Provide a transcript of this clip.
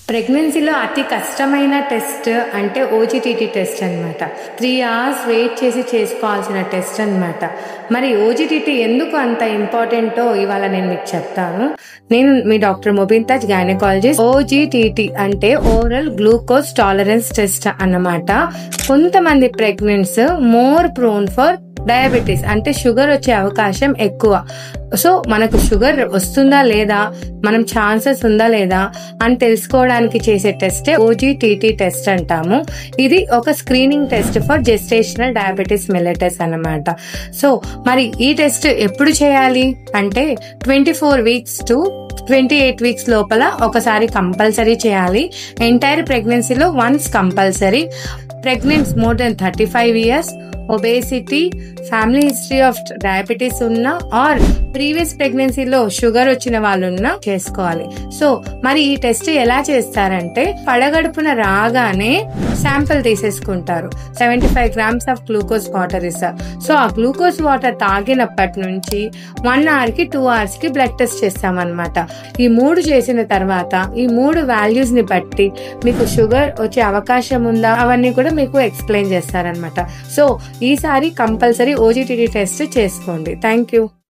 ప్రెగ్నెన్సీలో అతి కష్టమైన టెస్ట్ అంటే ఓజీటీటీ టెస్ట్ అనమాట. 3 hours వెయిట్ చేసి చేసుకోవాల్సిన టెస్ట్ అనమాట. మరి ఓజీటీటీ ఎందుకు అంత ఇంపార్టెంటో ఇవాళ నేను మీకు చెప్తాను. నేను మీ doctor Mubeen Taj, gynaecologist. OGTT అంటే ఓరల్ గ్లూకోజ్ టాలరెన్స్ టెస్ట్ అన్నమాట. కొంతమంది pregnants more prone for diabetes అంటే షుగర్ వచ్చే అవకాశం ఎక్కువ. సో మనకు షుగర్ వస్తుందా లేదా, మనం ఛాన్సెస్ ఉందా లేదా అని తెలుసుకోవడానికి చేసే టెస్టే ఓజీటీటీ టెస్ట్ అంటాము. ఇది ఒక screening test for gestational diabetes mellitus అన్నమాట. సో మరి ఈ టెస్ట్ ఎప్పుడు చేయాలి అంటే 24 weeks to 28 weeks లోపల ఒకసారి కంపల్సరీ చేయాలి. ఎంటైర్ ప్రెగ్నెన్సీలో once compulsory. Pregnants more than 35 years, obesity, family history of diabetes ఉన్న ఆర్ ప్రీవియస్ ప్రెగ్నెన్సీలో షుగర్ వచ్చిన వాళ్ళు ఉన్నా చేసుకోవాలి. సో మరి ఈ టెస్ట్ ఎలా చేస్తారంటే పడగడుపున రాగానే శాంపిల్ తీసేసుకుంటారు. 75 grams ఆఫ్ గ్లూకోజ్ వాటర్ ఇస్తారు. సో ఆ గ్లూకోజ్ వాటర్ తాగినప్పటి నుంచి 1 hour కి 2 hours కి బ్లడ్ టెస్ట్ చేస్తామన్నమాట. ఈ 3 చేసిన తర్వాత ఈ 3 వాల్యూస్ ని బట్టి మీకు షుగర్ వచ్చే అవకాశం ఉందా అవన్నీ కూడా మీకు ఎక్స్ప్లెయిన్ చేస్తారనమాట. సో ఈసారి కంపల్సరీ ఓజీటీటీ టెస్ట్ చేసుకోండి. Thank you.